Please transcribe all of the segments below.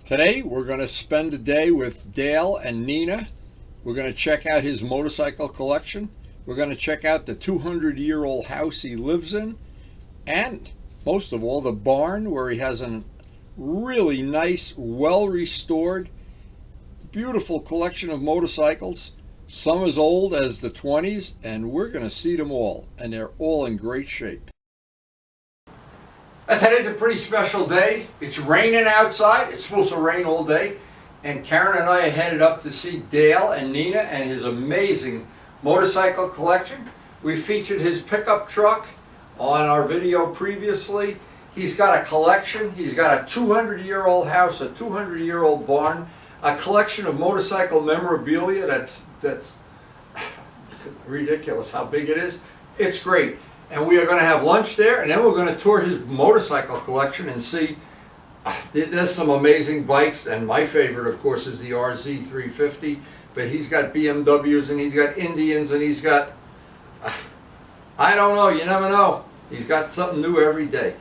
Today we're going to spend a day with Dale and Nina. We're going to check out his motorcycle collection. We're going to check out the 200-year-old house he lives in, and most of all the barn where he has a really nice, well-restored, beautiful collection of motorcycles. Some as old as the 20s, and we're going to see them all, and they're all in great shape. And today's a pretty special day. It's raining outside. It's supposed to rain all day. And Karen and I are headed up to see Dale and Nina and his amazing motorcycle collection. We featured his pickup truck on our video previously. He's got a collection. He's got a 200-year-old house, a 200-year-old barn, a collection of motorcycle memorabilia that's ridiculous how big it is. It's great. And we are going to have lunch there, and then we're going to tour his motorcycle collection and see. There's some amazing bikes, and my favorite, of course, is the RZ350. But he's got BMWs, and he's got Indians, and he's got, I don't know, you never know. He's got something new every day.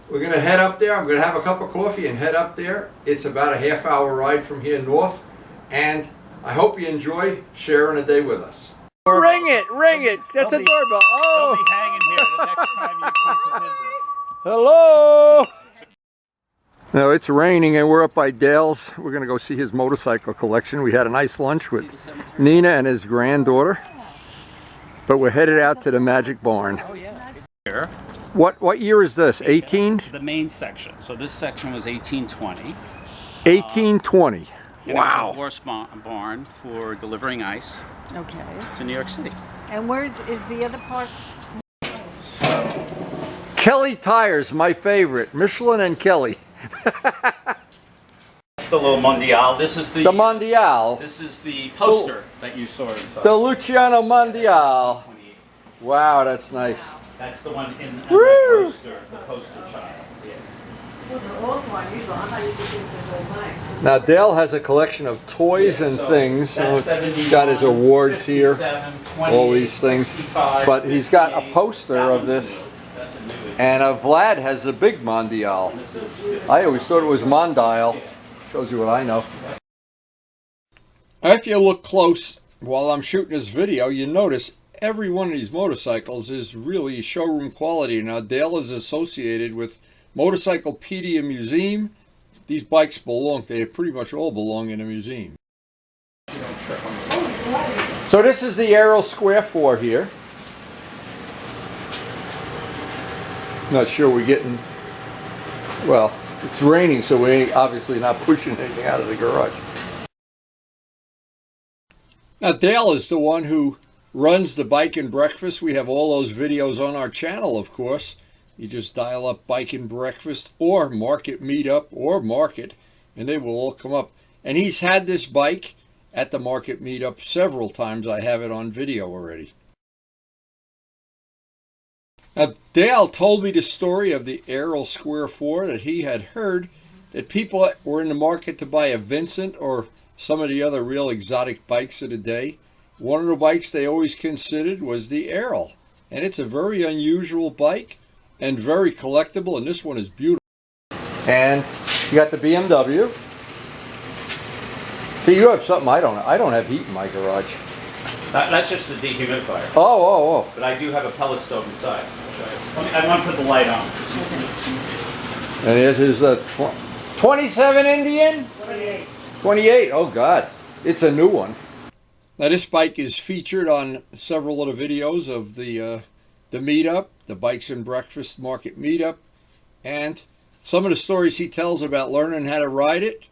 We're going to head up there. I'm going to have a cup of coffee and head up there. It's about a half-hour ride from here north, and I hope you enjoy sharing a day with us. Ring it! That's a doorbell. Oh! They'll be hanging here the next time you come to visit. Hello! Now it's raining and we're up by Dale's. We're going to go see his motorcycle collection. We had a nice lunch with Nina and his granddaughter. But we're headed out to the Magic Barn. Oh yeah. Here. What year is this? 18? The main section. So this section was 1820. 1820. Wow. It was a horse barn for delivering ice to New York City. And where is the other part? Kelly tires, my favorite. Michelin and Kelly. That's the little Mondial. This is the Mondial. This is the poster that you saw inside. The Luciano Mondial. Wow, that's nice. That's the one in the poster child. Yeah. Well, they're also unusual. I'm not used to seeing such old bikes. Now Dale has a collection of toys and things. He's got his awards here, all these things. But he's got a poster of this. And Vlad has a big Mondial. I always thought it was Mondial. Shows you what I know. If you look close while I'm shooting this video, you notice every one of these motorcycles is really showroom quality. Now Dale is associated with Motorcyclepedia Museum. These bikes belong, they pretty much all belong in a museum. So this is the ARIEL Square 4 here. Not sure we're getting, well, it's raining, so we ain't obviously not pushing anything out of the garage. Now Dale is the one who runs the Bike and Breakfast. We have all those videos on our channel, of course. You just dial up Bike and Breakfast or Market Meetup or Market, and they will all come up. And he's had this bike at the Market Meetup several times. I have it on video already. Now, Dale told me the story of the ARIEL Square 4 that he had heard that people were in the market to buy a Vincent or some of the other real exotic bikes of the day. One of the bikes they always considered was the ARIEL. And it's a very unusual bike and very collectible, and this one is beautiful. And you got the BMW. See, you have something I don't have. I don't have heat in my garage. That's just the dehumidifier. Oh. But I do have a pellet stove inside. I want to put the light on. And here's his 27 Indian? 28. 28, oh God. It's a new one. Now this bike is featured on several of the videos of the meetup, the Bikes and Breakfast Market Meetup, and some of the stories he tells about learning how to ride it,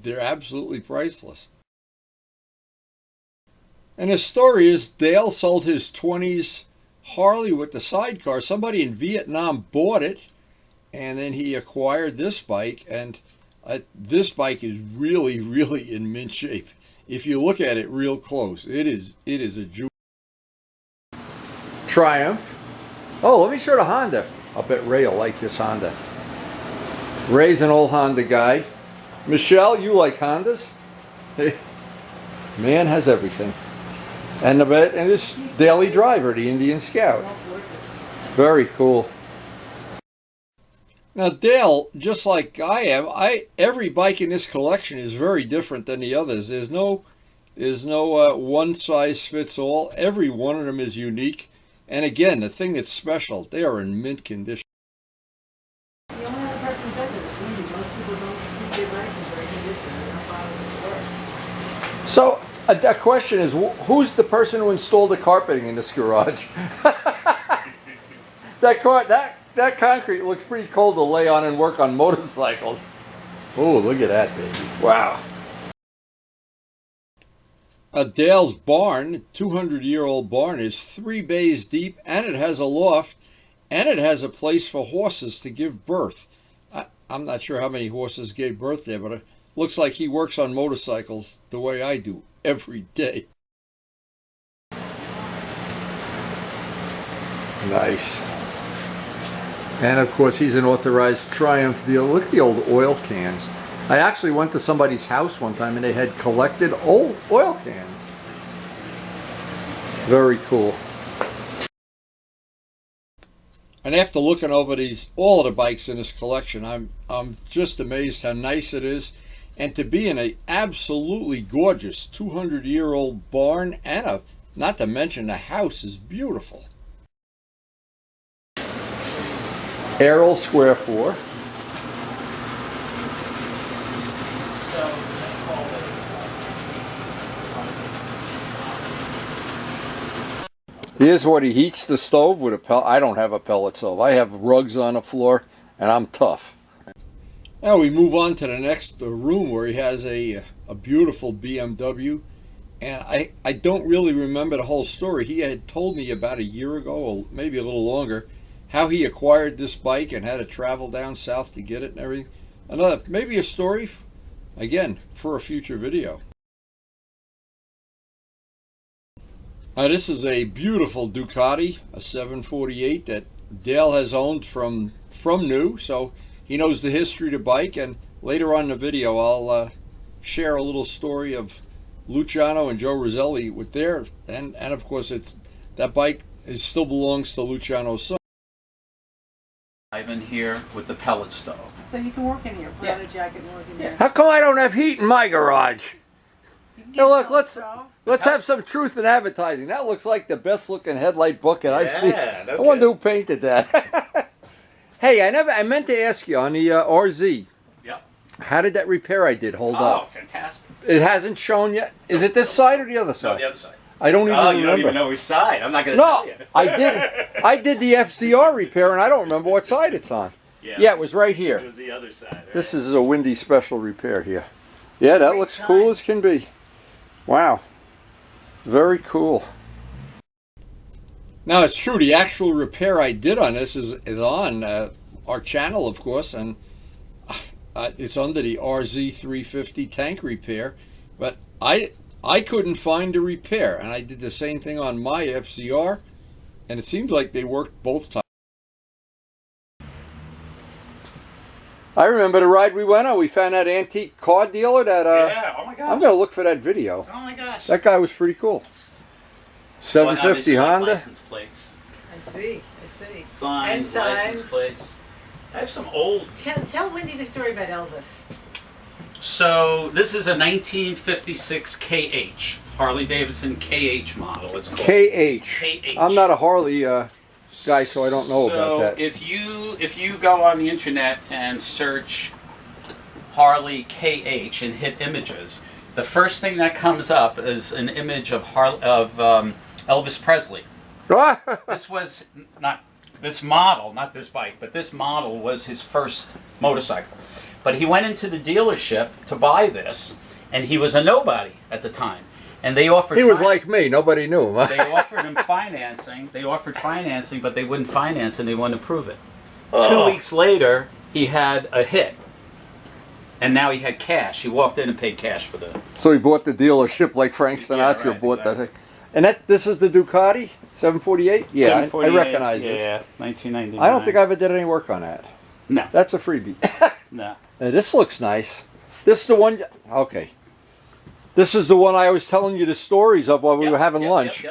they're absolutely priceless. And the story is Dale sold his 20s Harley with the sidecar. Somebody in Vietnam bought it, and then he acquired this bike, and this bike is really, really in mint shape. If you look at it real close, it is a jewel. Triumph. Oh, let me show the Honda. I'll bet Ray will like this Honda. Ray's an old Honda guy. Michelle, you like Hondas? Hey, man has everything. And his daily driver, the Indian Scout. Very cool. Now, Dale, just like I am, every bike in this collection is very different than the others. There's no one size fits all. Every one of them is unique. And again, the thing that's special, they are in mint condition. The only other person who does it is me. Most people don't keep their bikes in very condition. They're not bothering to work. So, the question is, who's the person who installed the carpeting in this garage? That concrete looks pretty cold to lay on and work on motorcycles. Oh, look at that, baby. Wow. Dale's barn, 200-year-old barn, is 3 bays deep, and it has a loft, and it has a place for horses to give birth. I'm not sure how many horses gave birth there, but it looks like he works on motorcycles the way I do every day. Nice. And of course, he's an authorized Triumph dealer. Look at the old oil cans. I actually went to somebody's house one time and they had collected old oil cans. Very cool. And after looking over all of the bikes in this collection, I'm just amazed how nice it is. And to be in an absolutely gorgeous 200-year-old barn, and not to mention the house is beautiful. ARIEL Square 4. Here's what he heats the stove with a pellet. I don't have a pellet stove. I have rugs on the floor, and I'm tough. Now we move on to the next room where he has a beautiful BMW. And I don't really remember the whole story. He had told me about a year ago, or maybe a little longer, how he acquired this bike and had to travel down south to get it and everything. Maybe a story, again, for a future video. Now this is a beautiful Ducati, a 748 that Dale has owned from new, so he knows the history of the bike. And later on in the video, I'll share a little story of Luciano and Joe Roselli with their, and of course that bike still belongs to Luciano's son. I've been here with the pellet stove. So you can work in here. Put on a jacket and work in here. How come I don't have heat in my garage? Now look, let's have some truth in advertising. That looks like the best looking headlight bucket I've seen. No I wonder who painted that. Hey, I meant to ask you on the RZ. Yep. How did that repair I did hold up? Oh, fantastic. It hasn't shown yet. Is it this side or the other side? No, the other side. I don't even remember. You don't even know which side. I'm not going to tell you. I did the FCR repair, and I don't remember what side it's on. Yeah, it was right here. It was the other side. Right? This is a Windy special repair here. Yeah, that looks cool as can be. Wow. Very cool. Now, it's true, the actual repair I did on this is on our channel, of course, and it's under the RZ350 tank repair, but I couldn't find a repair, and I did the same thing on my FCR, and it seemed like they worked both times. I remember the ride we went on. We found that antique car dealer that, yeah, oh my gosh. I'm going to look for that video. Oh my gosh. That guy was pretty cool. 750 Honda. License plates. I see. Signs, And license signs. plates. I have some old... Tell Wendy the story about Elvis. So, this is a 1956 KH. Harley Davidson KH model, it's called. KH. I'm not a Harley guy, so I don't know about that. So, if you go on the internet and search Harley KH and hit images, the first thing that comes up is an image of Elvis Presley. This was not this model, not this bike, but this model was his first motorcycle. But he went into the dealership to buy this, and he was a nobody at the time. And they offered... He was like me. Nobody knew him. They offered him financing. They offered financing, but they wouldn't finance and they wouldn't approve it. 2 weeks later, he had a hit. And now he had cash. He walked in and paid cash for the... So he bought the dealership like Frank Sinatra bought that thing. And this is the Ducati 748? Yeah, 748, I recognize this. Yeah, 1999. I don't think I ever did any work on that. No. That's a freebie. No. This looks nice. This is the one... Okay. This is the one I was telling you the stories of while we were having lunch.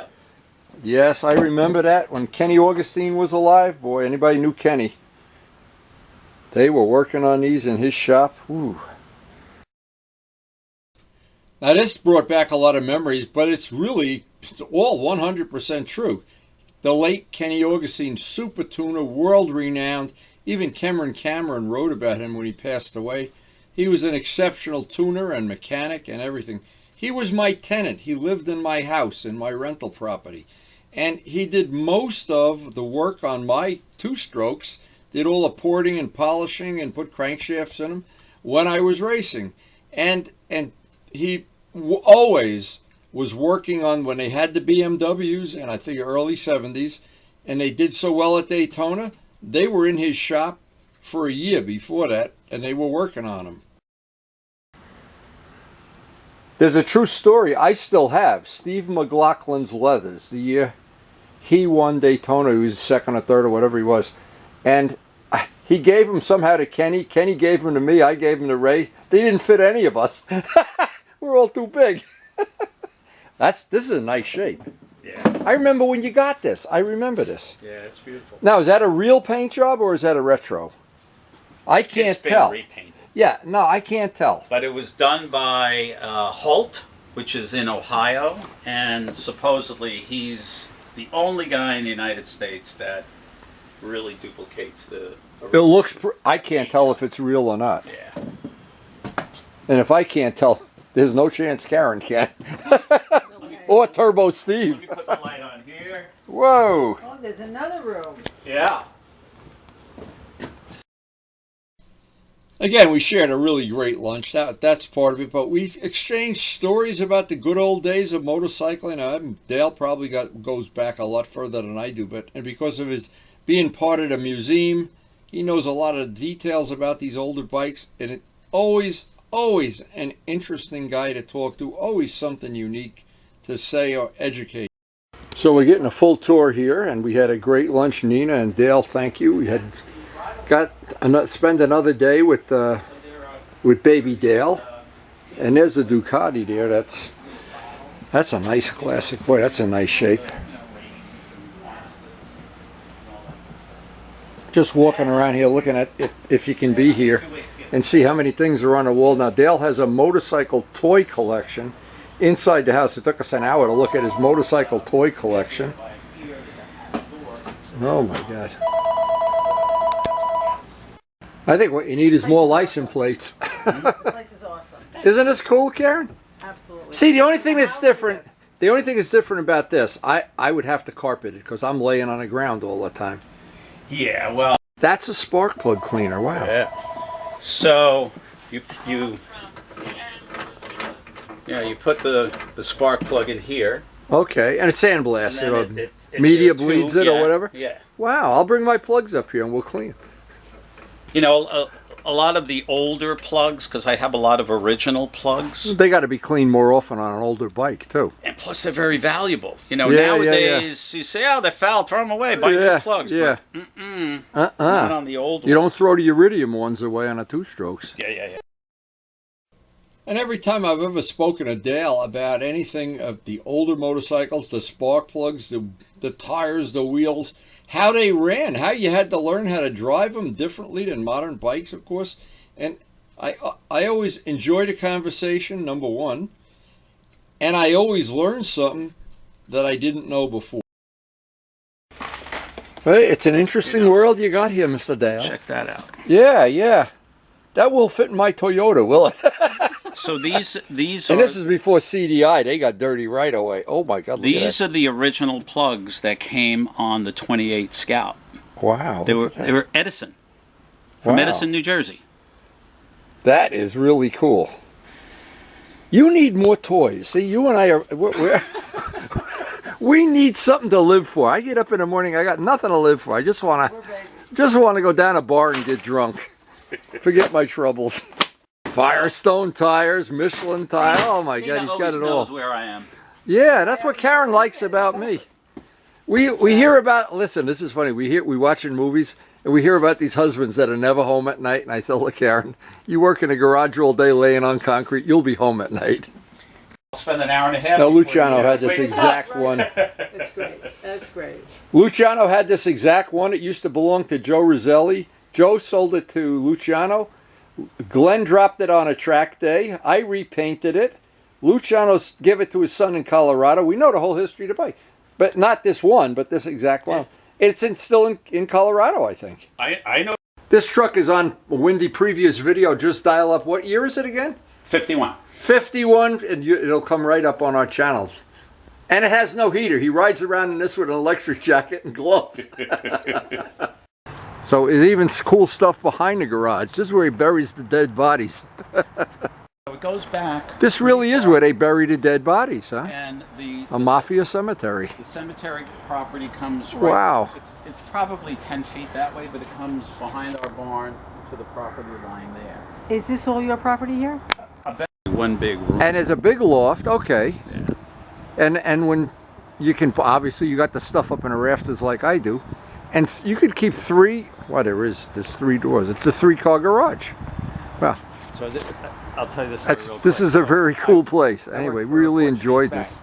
Yes, I remember that when Kenny Augustine was alive. Boy, anybody knew Kenny. They were working on these in his shop. Ooh. Now this brought back a lot of memories, but it's all 100% true. The late Kenny Augustine, super tuner, world renowned. Even Cameron wrote about him when he passed away. He was an exceptional tuner and mechanic and everything. He was my tenant. He lived in my house, in my rental property. And he did most of the work on my two-strokes, did all the porting and polishing and put crankshafts in them when I was racing. And he always was working on when they had the BMWs, and I think early 70s, and they did so well at Daytona, they were in his shop for a year before that, and they were working on them. There's a true story I still have. Steve McLaughlin's leathers, the year he won Daytona, he was second or third or whatever he was, and he gave them somehow to Kenny. Kenny gave them to me. I gave them to Ray. They didn't fit any of us. We're all too big. This is a nice shape. Yeah. I remember when you got this. I remember this. Yeah, it's beautiful. Now, is that a real paint job or is that a retro? I can't tell. It's been repainted. Yeah, no, I can't tell. But it was done by Holt, which is in Ohio, and supposedly he's the only guy in the United States that really duplicates the It looks. I can't tell if it's real or not. Yeah. And if I can't tell, there's no chance Karen can. Okay. Or Turbo Steve. Let me put the light on here. Whoa. Oh, there's another room. Yeah. Again, we shared a really great lunch. That's part of it. But we exchanged stories about the good old days of motorcycling. Dale probably goes back a lot further than I do. And because of his being part of the museum, he knows a lot of details about these older bikes. And it's always an interesting guy to talk to. Always something unique to say or educate. So we're getting a full tour here. And we had a great lunch, Nina and Dale. Thank you. We had spend another day with baby Dale, and there's the Ducati there. That's a nice classic. Boy, that's a nice shape. Just walking around here looking at if you can be here and see how many things are on the wall. Now Dale has a motorcycle toy collection inside the house. It took us an hour to look at his motorcycle toy collection. Oh my God. I think what you need is more license plates. The place is awesome. Isn't this cool, Karen? Absolutely. See, the only thing that's different about this, I would have to carpet it because I'm laying on the ground all the time. Yeah, well. That's a spark plug cleaner. Wow. Yeah. So you put the spark plug in here. Okay, and it's sandblasted or It media the bleeds tube, it or whatever? Yeah. Wow, I'll bring my plugs up here and we'll clean. You know, a lot of the older plugs, because I have a lot of original plugs. They got to be cleaned more often on an older bike, too. And plus, they're very valuable. You know, Yeah, nowadays, you say, oh, they're foul, throw them away, buy new plugs. Yeah. But, not on the old You ones. don't throw the iridium ones away on a two-strokes. Yeah. And every time I've ever spoken to Dale about anything of the older motorcycles, the spark plugs, the tires, the wheels, how they ran, how you had to learn how to drive them differently than modern bikes, of course. And I always enjoyed a conversation, number one, and I always learned something that I didn't know before. Hey, it's an interesting world you got here, Mr. Dale. Check that out. Yeah. That will fit in my Toyota, will it? So these and this is before CDI. They got dirty right away. Oh my God! These are the original plugs that came on the 28 Scout. Wow. They were Edison, from Edison, New Jersey. That is really cool. You need more toys. See, you and I are we need something to live for. I get up in the morning, I got nothing to live for. I just want to go down a bar and get drunk. Forget my troubles. Firestone tires, Michelin tire. Oh my God, he's got it all. Knows where I am. Yeah, that's what Karen likes about me. We hear about. Listen, this is funny. We watch in movies and we hear about these husbands that are never home at night. And I say, look, Karen, you work in a garage all day laying on concrete. You'll be home at night. I'll spend an hour and a half. Now Luciano had this exact one. That's great. That's great. Luciano had this exact one. It used to belong to Joe Roselli. Joe sold it to Luciano. Glenn dropped it on a track day. I repainted it. Luciano gave it to his son in Colorado. We know the whole history of the bike. But not this one, but this exact one. It's still in Colorado, I think. I know. This truck is on a Windy previous video. Just dial up. What year is it again? 51. 51, and it'll come right up on our channels. And it has no heater. He rides around in this with an electric jacket and gloves. So there's even cool stuff behind the garage. This is where he buries the dead bodies. It goes back. This really is where they bury the dead bodies, huh? And a mafia cemetery. The cemetery property comes right. Wow. It's probably 10 feet that way, but it comes behind our barn to the property line there. Is this all your property here? One big room. And there's a big loft, okay. Yeah. And when you can, obviously you got the stuff up in the rafters like I do. And you could keep there's 3 doors. It's a 3-car garage. Well, So I'll tell you this. this is a very cool place. Anyway, really enjoyed this.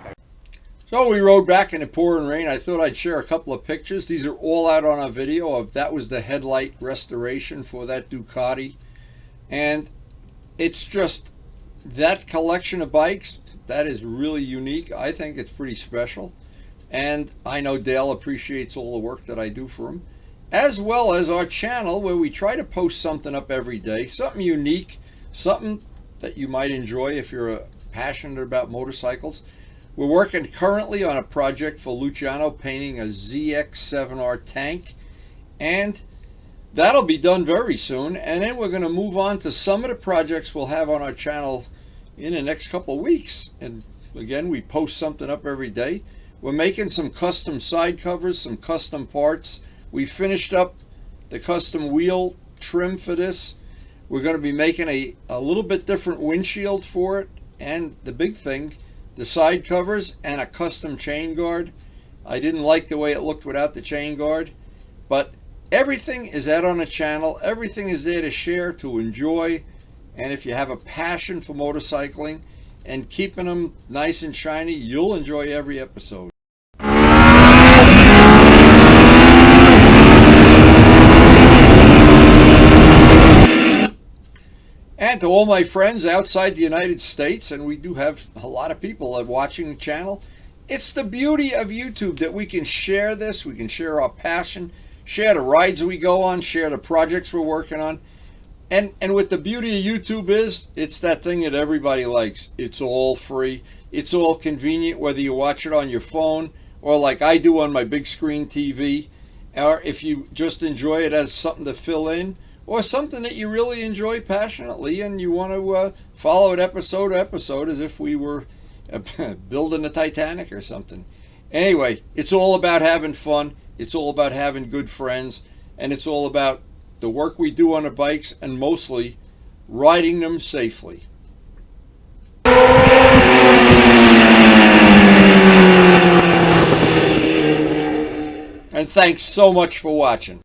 So we rode back in the pouring rain. I thought I'd share a couple of pictures. These are all out on a video of that was the headlight restoration for that Ducati. And it's just that collection of bikes, that is really unique. I think it's pretty special. And I know Dale appreciates all the work that I do for him, as well as our channel where we try to post something up every day, something unique, something that you might enjoy if you're passionate about motorcycles. We're working currently on a project for Luciano, painting a ZX7R tank, and that'll be done very soon. And then we're going to move on to some of the projects we'll have on our channel in the next couple of weeks. And again, we post something up every day. We're making some custom side covers, some custom parts. We finished up the custom wheel trim for this. We're going to be making a little bit different windshield for it. And the big thing, the side covers and a custom chain guard. I didn't like the way it looked without the chain guard. But everything is out on the channel. Everything is there to share, to enjoy. And if you have a passion for motorcycling and keeping them nice and shiny, you'll enjoy every episode. And to all my friends outside the United States, and we do have a lot of people watching the channel, it's the beauty of YouTube that we can share this, we can share our passion, share the rides we go on, share the projects we're working on. And what the beauty of YouTube is, it's that thing that everybody likes. It's all free. It's all convenient, whether you watch it on your phone or like I do on my big screen TV, or if you just enjoy it as something to fill in, or something that you really enjoy passionately and you want to follow it episode to episode as if we were building the Titanic or something. Anyway, it's all about having fun. It's all about having good friends. And it's all about the work we do on the bikes and mostly riding them safely. And thanks so much for watching.